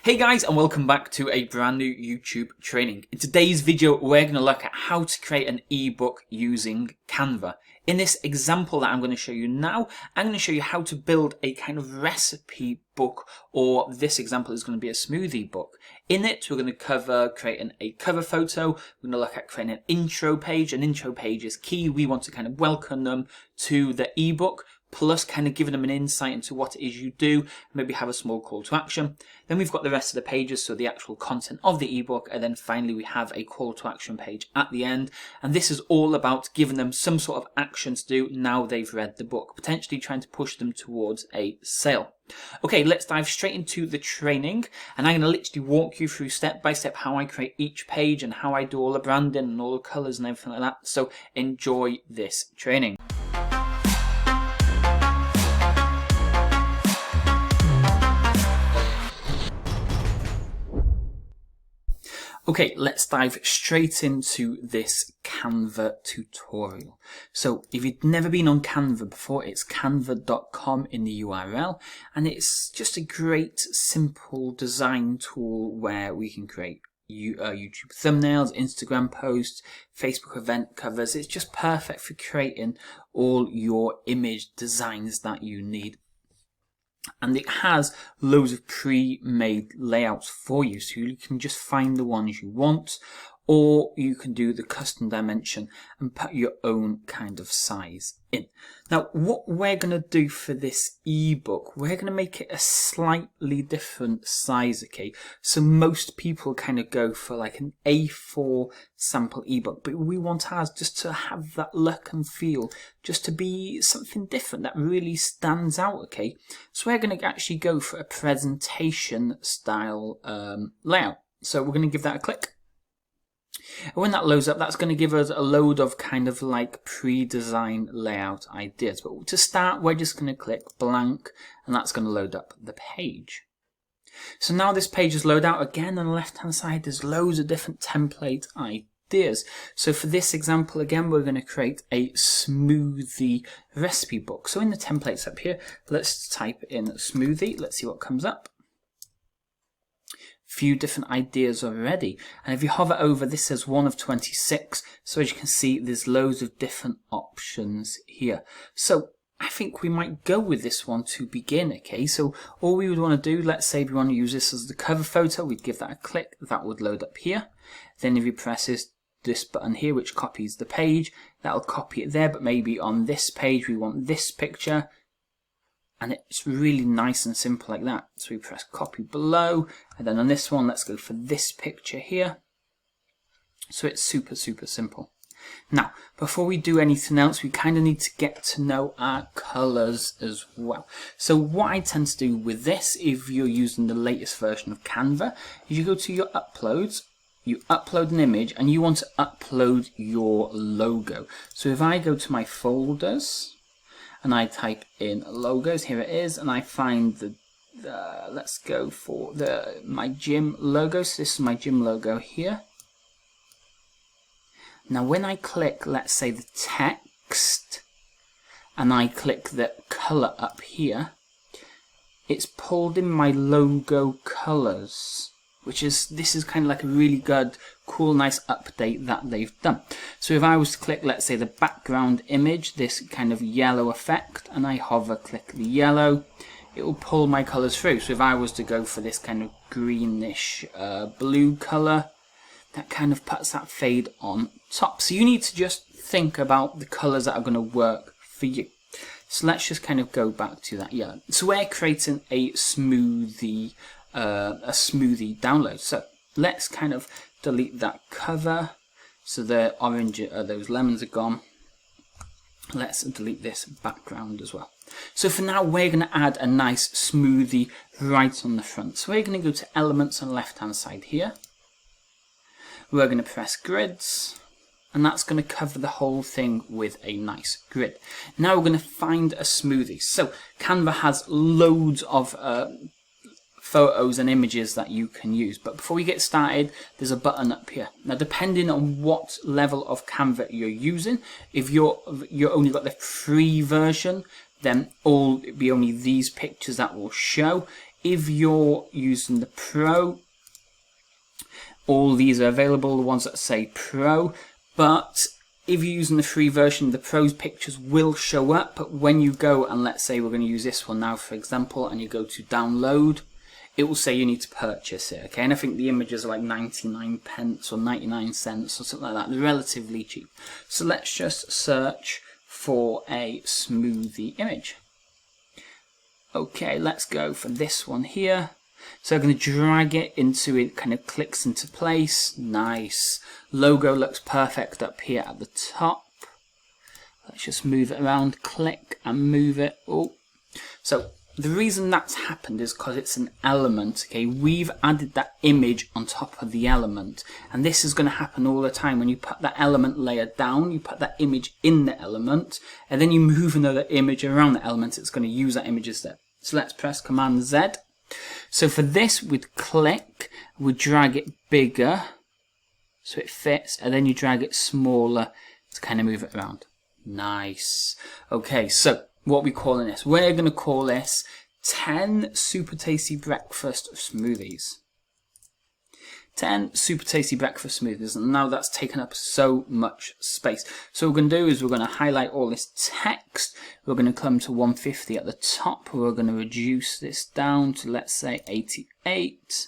Hey guys, and welcome back to a brand new YouTube training. In today's video we're going to look at how to create an ebook using Canva. In this example that I'm going to show you now, I'm going to show you how to build a kind of recipe book, or this example is going to be a smoothie book. In it we're going to cover creating a cover photo, we're going to look at creating an intro page. An intro page is key. We want to kind of welcome them to the ebook, plus kind of giving them an insight into what it is you do, maybe have a small call to action. Then we've got the rest of the pages, so the actual content of the ebook, and then finally we have a call to action page at the end. And this is all about giving them some sort of action to do now they've read the book, potentially trying to push them towards a sale. Okay, let's dive straight into the training, and I'm going to literally walk you through step by step how I create each page and how I do all the branding and all the colours and everything like that. So enjoy this training. Okay, let's dive straight into this Canva tutorial. So if you've never been on Canva before, it's canva.com in the URL, and it's just a great simple design tool where we can create YouTube thumbnails, Instagram posts, Facebook event covers. It's just perfect for creating all your image designs that you need. And it has loads of pre-made layouts for you, so you can just find the ones you want, or you can do the custom dimension and put your own kind of size in. Now, what we're going to do for this ebook, we're going to make it a slightly different size, okay? So most people kind of go for like an A4 sample ebook, but we want ours just to have that look and feel, just to be something different that really stands out, okay? So we're going to actually go for a presentation style layout. So we're going to give that a click. And when that loads up, that's going to give us a load of kind of like pre-designed layout ideas. But to start, we're just going to click blank, and that's going to load up the page. So now this page is loaded out. Again, on the left hand side, there's loads of different template ideas. So for this example, again, we're going to create a smoothie recipe book. So in the templates up here, let's type in smoothie. Let's see what comes up. Few different ideas already, and if you hover over, this says 1 of 26, so as you can see there's loads of different options here. So I think we might go with this one to begin. Okay, so all we would want to do, let's say if you want to use this as the cover photo, we'd give that a click, that would load up here. Then if you press this button here, which copies the page, that'll copy it there, but maybe on this page we want this picture. And it's really nice and simple like that. So we press copy below, and then on this one, let's go for this picture here. So it's super simple. Now, before we do anything else, we kind of need to get to know our colors as well. So what I tend to do with this, if you're using the latest version of Canva, is you go to your uploads, you upload an image, and you want to upload your logo. So if I go to my folders, and I type in logos, here it is, and I find the let's go for my gym logo. So this is my gym logo here. Now when I click, let's say the text, and I click the color up here, it's pulled in my logo colors, this is kind of like a really good, cool, nice update that they've done. So if I was to click, let's say the background image, this kind of yellow effect, and I hover click the yellow, it will pull my colors through. So if I was to go for this kind of greenish blue color, that kind of puts that fade on top. So you need to just think about the colors that are going to work for you. So let's just kind of go back to that yellow. So we're creating a smoothie download. So let's kind of delete that cover. So the orange, those lemons are gone. Let's delete this background as well. So for now, we're going to add a nice smoothie right on the front. So we're going to go to elements on the left hand side here. We're going to press grids, and that's going to cover the whole thing with a nice grid. Now we're going to find a smoothie. So Canva has loads of photos and images that you can use, but before we get started, there's a button up here. Now depending on what level of Canva you're using, if you're only got the free version, then it'll be only these pictures that will show. If you're using the Pro, all these are available, the ones that say Pro, but if you're using the free version, the Pro's pictures will show up, but when you go, and let's say we're going to use this one now for example, and you go to download, it will say you need to purchase it, okay? And I think the images are like 99 pence or 99 cents or something like that. They're relatively cheap. So let's just search for a smoothie image. Okay, let's go for this one here. So I'm going to drag it into it, kind of clicks into place. Nice. Logo looks perfect up here at the top. Let's just move it around, click and move it. Oh, so the reason that's happened is because it's an element, okay? We've added that image on top of the element, and this is going to happen all the time. When you put that element layer down, you put that image in the element, and then you move another image around the element, it's going to use that image instead. So let's press Command Z. So for this, we'd click, we'd drag it bigger so it fits, and then you drag it smaller to kind of move it around. Nice. Okay, so what are we calling this? We're going to call this 10 super tasty breakfast smoothies. 10 super tasty breakfast smoothies, and now that's taken up so much space. So what we're going to do is we're going to highlight all this text. We're going to come to 150 at the top. We're going to reduce this down to, let's say, 88.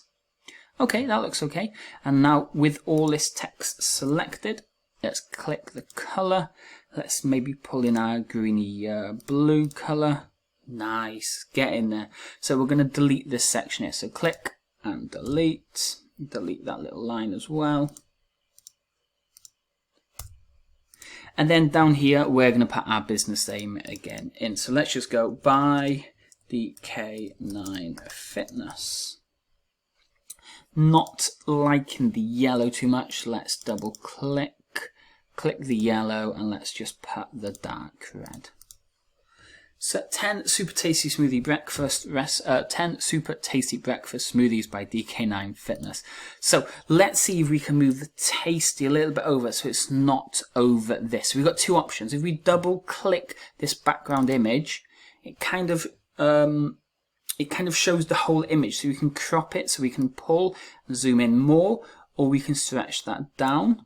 Okay, that looks okay. And now with all this text selected, let's click the color. Let's maybe pull in our greeny blue color. Nice, get in there. So we're going to delete this section here. So click and delete. Delete that little line as well. And then down here, we're going to put our business name again in. So let's just go by DK9 Fitness. Not liking the yellow too much. Let's double click. Click the yellow and let's just put the dark red. So 10 super tasty smoothie breakfast 10 super tasty breakfast smoothies by DK9 Fitness. So let's see if we can move the tasty a little bit over so it's not over this. We've got two options. If we double click this background image, it kind of shows the whole image. So we can crop it, so we can pull and zoom in more, or we can stretch that down.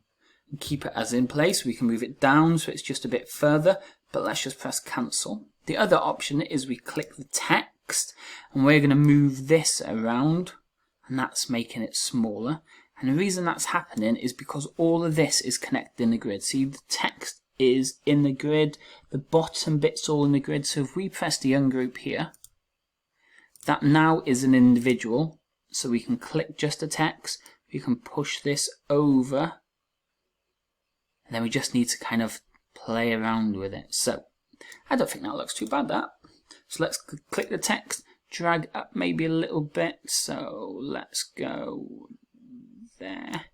Keep it as in place. We can move it down so it's just a bit further, but let's just press cancel. The other option is we click the text and we're going to move this around, and that's making it smaller. And the reason that's happening is because all of this is connected in the grid. See, the text is in the grid, the bottom bit's all in the grid. So if we press the ungroup here, that now is an individual. So we can click just the text, we can push this over, and then we just need to kind of play around with it. So I don't think that looks too bad, that. So let's click the text, drag up maybe a little bit. So let's go there.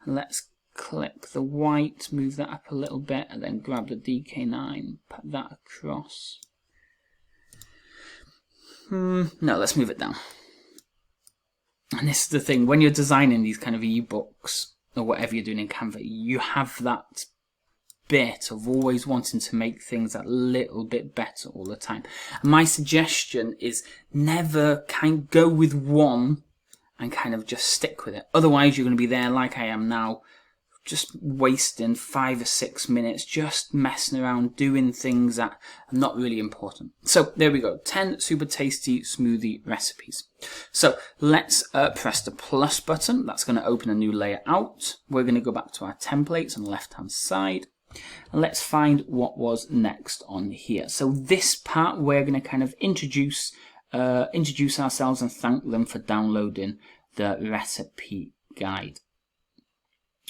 And let's click the white, move that up a little bit, and then grab the DK9, put that across. No, let's move it down. And this is the thing, when you're designing these kind of ebooks, or whatever you're doing in Canva, you have that bit of always wanting to make things a little bit better all the time. And my suggestion is never go with one and kind of just stick with it. Otherwise you're going to be there like I am now, just wasting 5 or 6 minutes just messing around doing things that are not really important. So there we go, 10 super tasty smoothie recipes. So let's press the plus button. That's going to open a new layer out. We're going to go back to our templates on the left hand side, and let's find what was next on here. So this part, we're going to kind of introduce ourselves and thank them for downloading the recipe guide.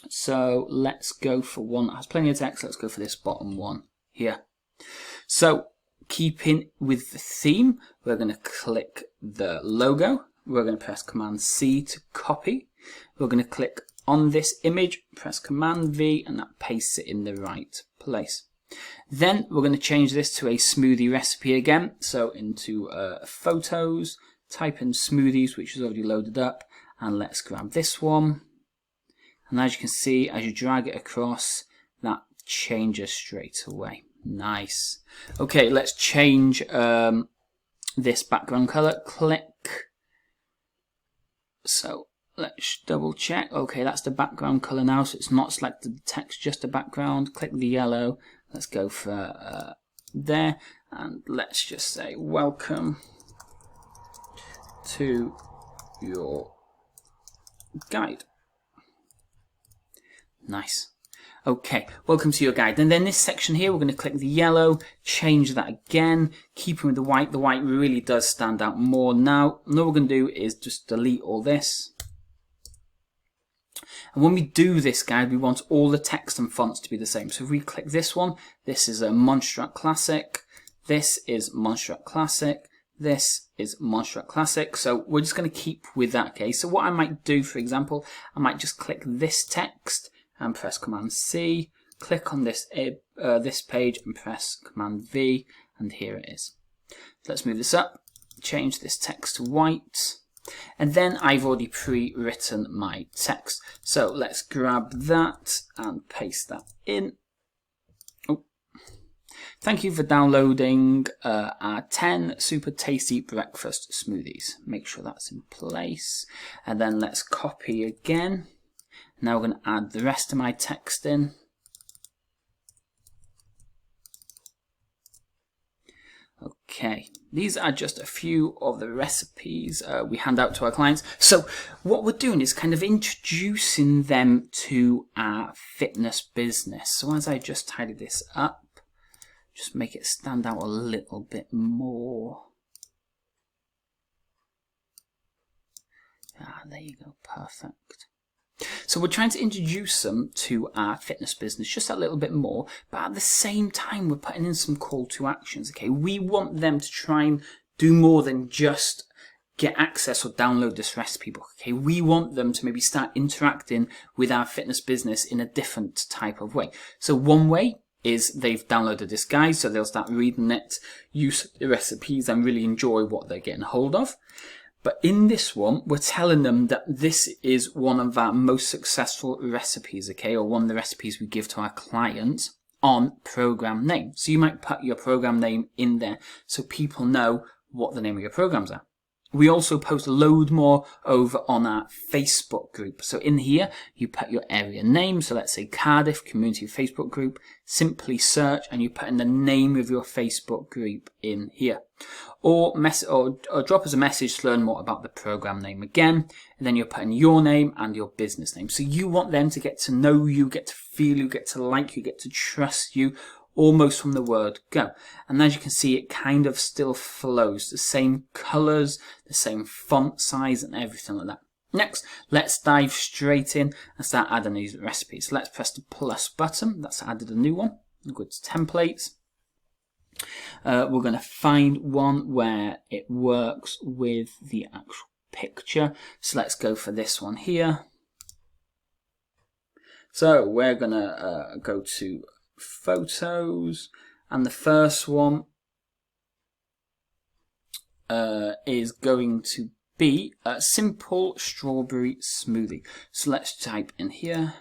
So let's go for one that has plenty of text. Let's go for this bottom one here. So keeping with the theme, we're going to click the logo. We're going to press Command C to copy. We're going to click on this image, press Command V, and that pastes it in the right place. Then we're going to change this to a smoothie recipe again. So into photos, type in smoothies, which is already loaded up, and let's grab this one. And as you can see, as you drag it across, that changes straight away. Nice. Okay, let's change this background color. Click So let's double check. Okay, that's the background color now, so it's not selected the text, just the background. Click the yellow. Let's go for there, and let's just say welcome to your guide. Nice. Okay, welcome to your guide. And then this section here, we're going to click the yellow, change that again, keeping with the white. The white really does stand out more now. And all we're going to do is just delete all this. And when we do this guide, we want all the text and fonts to be the same. So if we click this one, this is a Montserrat Classic. This is Montserrat Classic. This is Montserrat Classic. So we're just going to keep with that. Okay. So what I might do, for example, I might just click this text and press Command C. Click on this this page and press Command V, and here it is. Let's move this up. Change this text to white. And then I've already pre-written my text. So let's grab that and paste that in. Oh. Thank you for downloading our 10 super tasty breakfast smoothies. Make sure that's in place. And then let's copy again. Now we're going to add the rest of my text in. Okay, these are just a few of the recipes we hand out to our clients. So what we're doing is kind of introducing them to our fitness business. So as I just tidy this up, just make it stand out a little bit more. Ah, there you go, perfect. So we're trying to introduce them to our fitness business just a little bit more, but at the same time we're putting in some call to actions. Okay, we want them to try and do more than just get access or download this recipe book. Okay, we want them to maybe start interacting with our fitness business in a different type of way. So one way is they've downloaded this guide, so they'll start reading it, use the recipes, and really enjoy what they're getting hold of. But in this one, we're telling them that this is one of our most successful recipes, okay, or one of the recipes we give to our clients on program name. So you might put your program name in there so people know what the name of your programs are. We also post a load more over on our Facebook group. So in here, you put your area name. So let's say Cardiff Community Facebook Group. Simply search and you put in the name of your Facebook group in here. Or drop us a message to learn more about the program name again. And then you're putting your name and your business name. So you want them to get to know you, get to feel you, get to like you, get to trust you, almost from the word go. And as you can see, it kind of still flows. The same colors, the same font size and everything like that. Next, let's dive straight in and start adding these recipes. So let's press the plus button. That's added a new one. We'll go to templates. We're going to find one where it works with the actual picture. So let's go for this one here. So we're going to go to photos, and the first one is going to be a simple strawberry smoothie. So let's type in here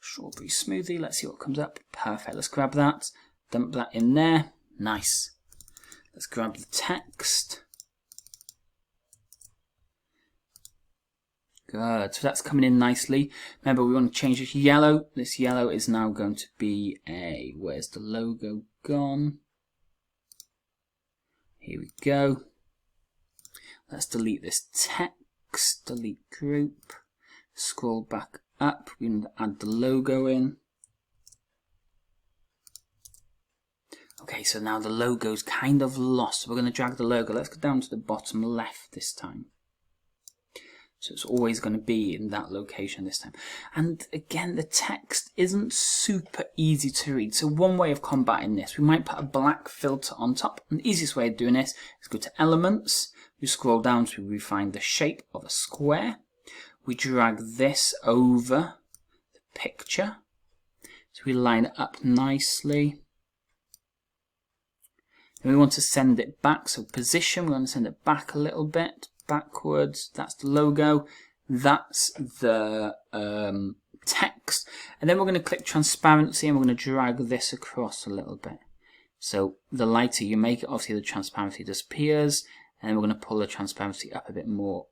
strawberry smoothie. Let's see what comes up. Perfect. Let's grab that, dump that in there. Nice. Let's grab the text. Good, so that's coming in nicely. Remember, we want to change this yellow. This yellow is now going to be a, where's the logo gone? Here we go. Let's delete this text, delete group, scroll back up. We're going to add the logo in. Okay, so now the logo's kind of lost. So we're going to drag the logo. Let's go down to the bottom left this time. So it's always going to be in that location this time. And again, the text isn't super easy to read. So one way of combating this, we might put a black filter on top. And the easiest way of doing this is go to Elements. We scroll down till we find the shape of a square. We drag this over the picture. So we line it up nicely. Then we want to send it back. So position, we want to send it back a little bit. Backwards, that's the logo, that's the text, and then we're going to click transparency and we're going to drag this across a little bit. So the lighter you make it, obviously the transparency disappears, and we're going to pull the transparency up a bit more.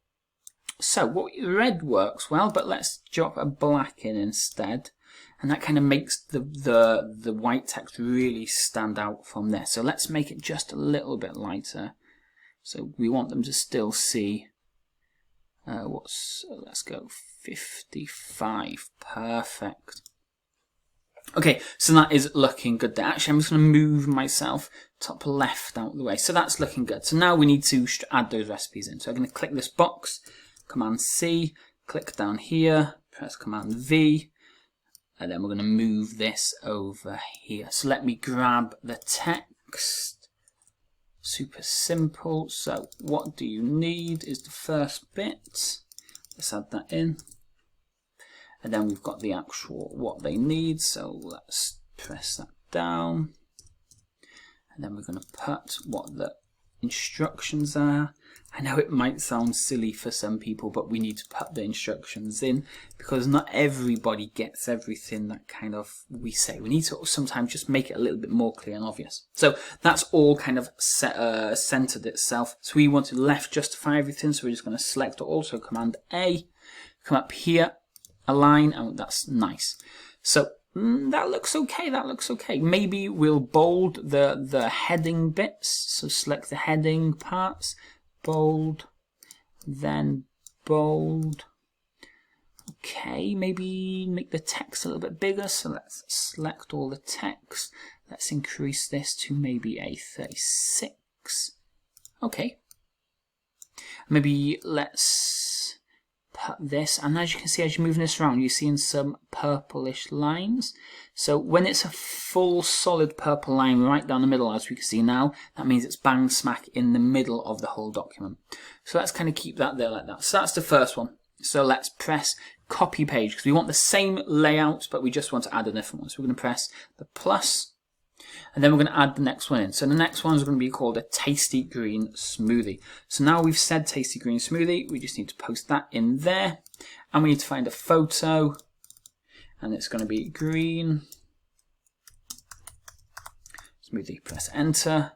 So red works well, but let's drop a black in instead, and that kind of makes the white text really stand out from there. So let's make it just a little bit lighter. So we want them to still see let's go 55. Perfect. Okay, so that is looking good there. Actually, I'm just going to move myself top left out of the way. So that's looking good. So now we need to add those recipes in. So I'm going to click this box, Command C, click down here, press Command V, and then we're going to move this over here. So let me grab the text. Super simple. So what do you need is the first bit. Let's add that in. And then we've got the actual what they need. So let's press that down. And then we're going to put what the instructions are. I know it might sound silly for some people, but we need to put the instructions in because not everybody gets everything that kind of we say. We need to sometimes just make it a little bit more clear and obvious. So that's all kind of centered itself. So we want to left justify everything. So we're just going to select all. So Command A, come up here, align, and that's nice. So that looks okay, that looks okay. Maybe we'll bold the heading bits. So select the heading parts. Bold, then bold. Okay, maybe make the text a little bit bigger. So let's select all the text. Let's increase this to maybe a 36. Okay. Maybe let's put this, and as you can see, as you're moving this around, you're seeing some purplish lines. So when it's a full solid purple line right down the middle, as we can see now, that means it's bang smack in the middle of the whole document. So let's kind of keep that there like that. So that's the first one. So let's press copy page because we want the same layout, but we just want to add a different one. So we're going to press the plus, and then we're going to add the next one in. So the next one is going to be called a tasty green smoothie. So now we've said tasty green smoothie, we just need to post that in there, and we need to find a photo, and it's going to be green smoothie. Press enter.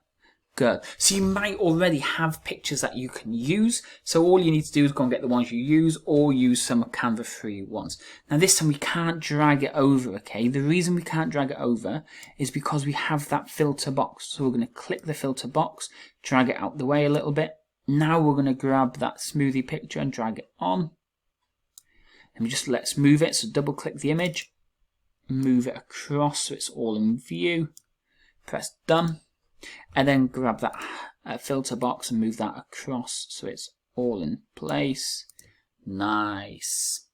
Good. So you might already have pictures that you can use. So all you need to do is go and get the ones you use or use some Canva free ones. Now this time we can't drag it over, okay? The reason we can't drag it over is because we have that filter box. So we're going to click the filter box, drag it out the way a little bit. Now we're going to grab that smoothie picture and drag it on. And let's move it. So double click the image, move it across so it's all in view. Press done. And then grab that filter box and move that across so it's all in place. Nice.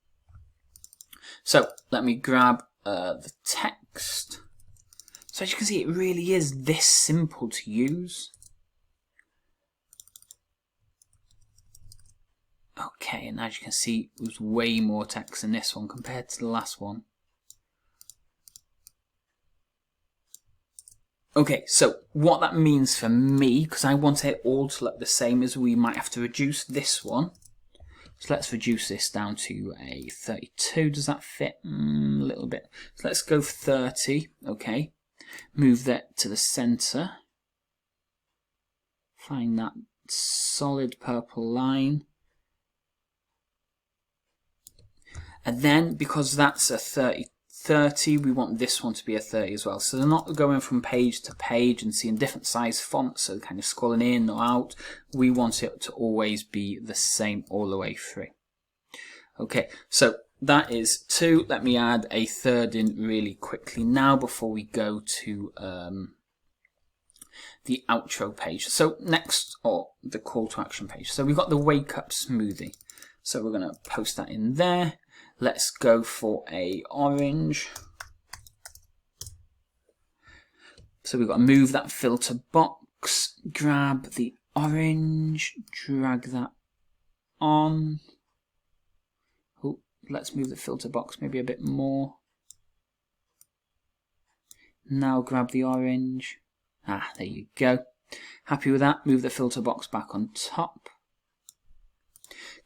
So let me grab the text. So as you can see, it really is this simple to use. Okay, and as you can see, there's way more text in this one compared to the last one. Okay, so what that means for me, because I want it all to look the same, is we might have to reduce this one. So let's reduce this down to a 32. Does that fit? A little bit. So let's go for 30. Okay. Move that to the center. Find that solid purple line. And then, because that's a 30, we want this one to be a 30 as well. So they're not going from page to page and seeing different size fonts, so kind of scrolling in or out. We want it to always be the same all the way through. Okay, so that is 2. Let me add a third in really quickly now before we go to the outro page. So next, or the call to action page. So we've got the wake up smoothie. So we're going to post that in there. Let's go for a orange. So we've got to move that filter box, grab the orange, drag that on. Oh, let's move the filter box maybe a bit more. Now grab the orange. Ah, there you go. Happy with that? Move the filter box back on top.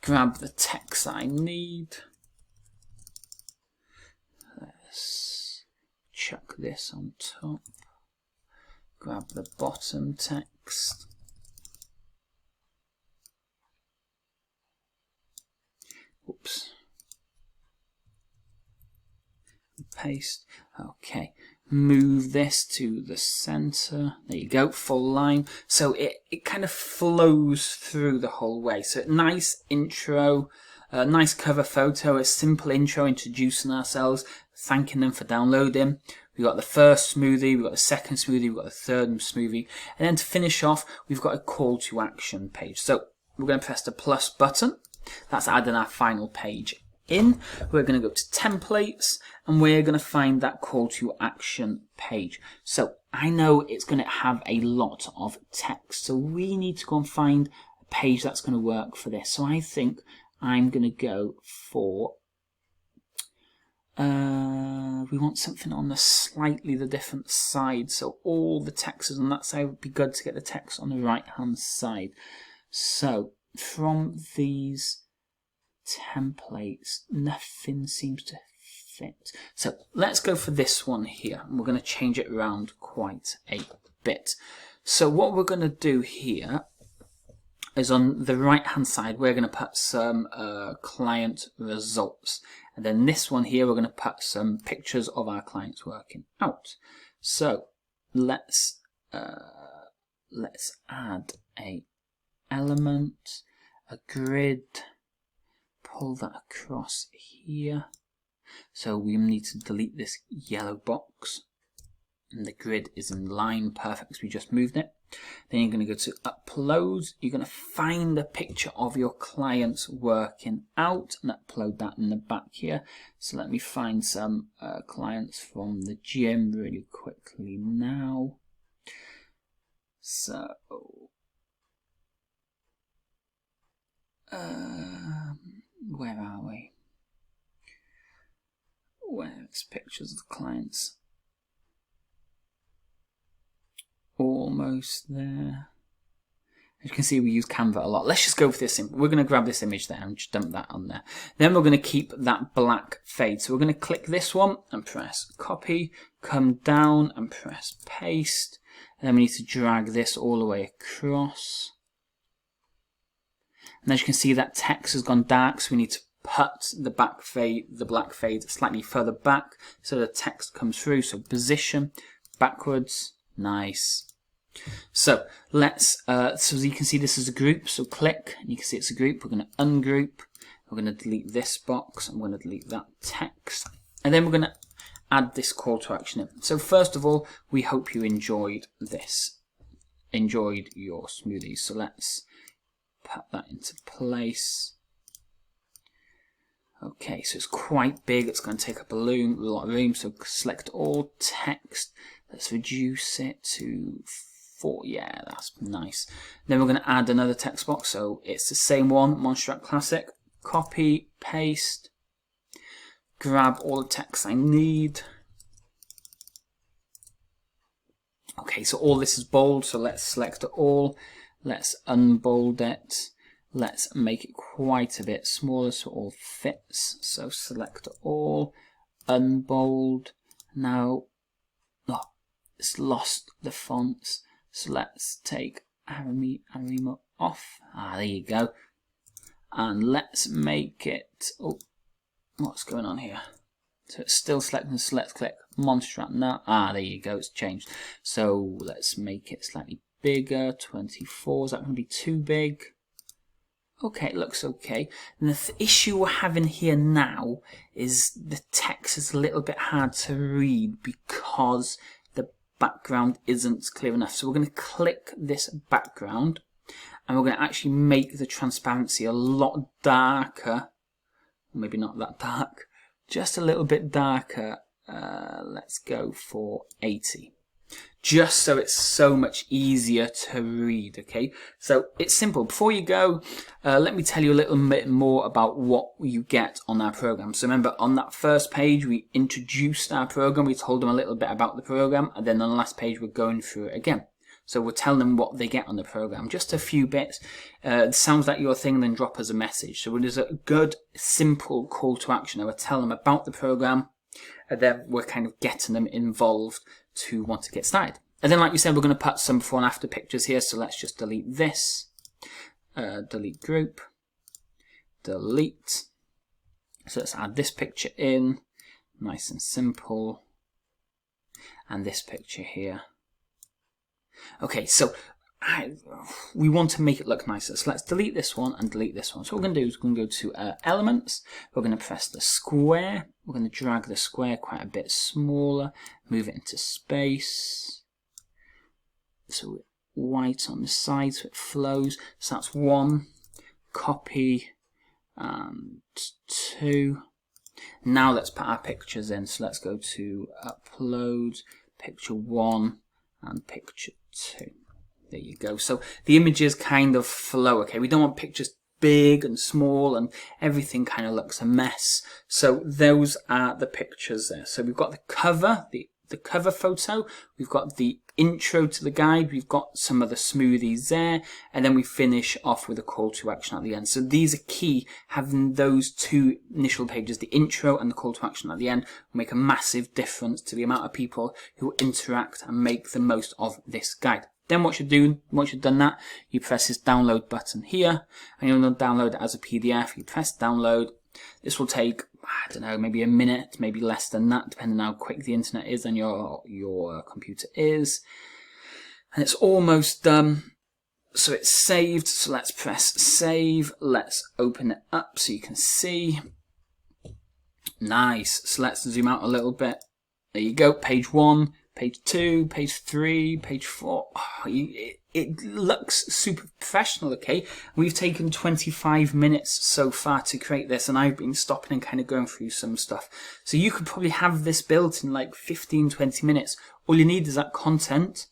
Grab the text that I need. Let's chuck this on top. grab the bottom text. Oops. Paste. Okay. Move this to the center. There you go, full line. So it kind of flows through the whole way. So nice intro, nice cover photo, a simple intro introducing ourselves, thanking them for downloading. We've got the first smoothie, we've got the second smoothie, we've got the third smoothie. And then to finish off, we've got a call to action page. So we're going to press the plus button. That's adding our final page in. We're going to go to templates and we're going to find that call to action page. So I know it's going to have a lot of text, so we need to go and find a page that's going to work for this. So I think I'm going to go for we want something on the slightly the different side, so all the text is on that side. It would be good to get the text on the right hand side. So from these templates, nothing seems to fit. So let's go for this one here, and we're going to change it around quite a bit. So what we're going to do here is on the right hand side, we're going to put some client results. And then this one here, we're going to put some pictures of our clients working out. So let's add a element, a grid, pull that across here. So we need to delete this yellow box, and the grid is in line, perfect because we just moved it. Then you're going to go to upload. You're going to find a picture of your clients working out and upload that in the back here. So let me find some clients from the gym really quickly now. So where are we? Where's pictures of the clients? Almost there. As you can see, we use Canva a lot. Let's just go for this. We're going to grab this image there and just dump that on there. Then we're going to keep that black fade. So we're going to click this one and press copy, come down and press paste. And then we need to drag this all the way across. And as you can see, that text has gone dark, so we need to put the black fade slightly further back so the text comes through. So position, backwards, nice. So let's, so as you can see, this is a group. So click, and you can see it's a group. We're going to ungroup. We're going to delete this box. I'm going to delete that text. And then we're going to add this call to action in. So first of all, we hope you enjoyed this. Enjoyed your smoothies. So let's put that into place. Okay, so it's quite big. It's going to take up a lot of room. So select all text. Let's reduce it to 4. Yeah, that's nice. Then we're going to add another text box. So it's the same one, Montserrat Classic. Copy, paste. Grab all the text I need. Okay, so all this is bold. So let's select it all. Let's unbold it. Let's make it quite a bit smaller so it all fits. So select all, unbold. Now, oh, it's lost the fonts. So let's take Arima off. There you go. And let's make it, oh, what's going on here? So it's still selecting, so let's click Montserrat now. There you go, it's changed. So let's make it slightly bigger, 24. Is that going to be too big? Okay, it looks okay. And the issue we're having here now is the text is a little bit hard to read because the background isn't clear enough. So we're going to click this background and we're going to actually make the transparency a lot darker. Maybe not that dark, just a little bit darker. Let's go for 80. Just so it's so much easier to read, okay? So it's simple. Before you go, let me tell you a little bit more about what you get on our program. So remember, on that first page, we introduced our program. We told them a little bit about the program. And then on the last page, we're going through it again. So we'll tell them what they get on the program. Just a few bits. It sounds like your thing, then drop us a message. So it is a good, simple call to action. I will tell them about the program. And then we're kind of getting them involved to want to get started. And then like you said, we're going to put some before and after pictures here. So let's just delete this, delete group, delete. So let's add this picture in, nice and simple. And this picture here. Okay, so we want to make it look nicer. So let's delete this one and delete this one. So what we're going to do is we're going to go to Elements. We're going to press the square. We're going to drag the square quite a bit smaller. Move it into space. So white on the side so it flows. So that's 1. Copy. And 2. Now let's put our pictures in. So let's go to Upload, Picture 1 and Picture 2. There you go. So the images kind of flow, okay? We don't want pictures big and small and everything kind of looks a mess. So those are the pictures there. So we've got the cover, the cover photo, we've got the intro to the guide, we've got some of the smoothies there, and then we finish off with a call to action at the end. So these are key, having those 2 initial pages, the intro and the call to action at the end, will make a massive difference to the amount of people who interact and make the most of this guide. Then what you do, once you've done that, you press this download button here, and you'll download it as a PDF. You press download. This will take, I don't know, maybe a minute, maybe less than that, depending on how quick the internet is and your computer is. And it's almost done. So it's saved. So let's press save. Let's open it up so you can see. Nice. So let's zoom out a little bit. There you go. Page 1. Page 2, page 3, page 4. Oh, it looks super professional, okay? We've taken 25 minutes so far to create this, and I've been stopping and kind of going through some stuff. So you could probably have this built in like 15, 20 minutes. All you need is that content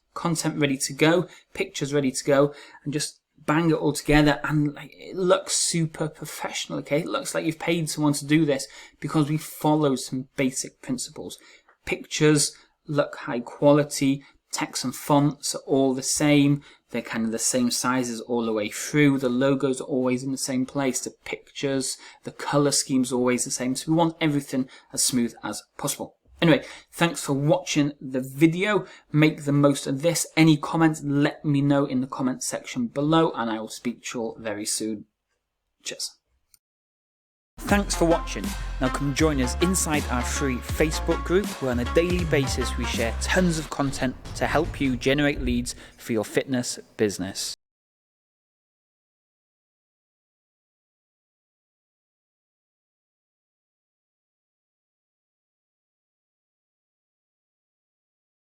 ready to go, pictures ready to go, and just bang it all together, and like, it looks super professional, okay? It looks like you've paid someone to do this because we follow some basic principles. Pictures look high quality, text and fonts are all the same, they're kind of the same sizes all the way through, the logos are always in the same place, the pictures, the colour scheme's always the same, so we want everything as smooth as possible. Anyway, thanks for watching the video, make the most of this. Any comments, let me know in the comment section below, and I will speak to you all very soon. Cheers. Thanks for watching. Now come join us inside our free Facebook group where on a daily basis we share tons of content to help you generate leads for your fitness business.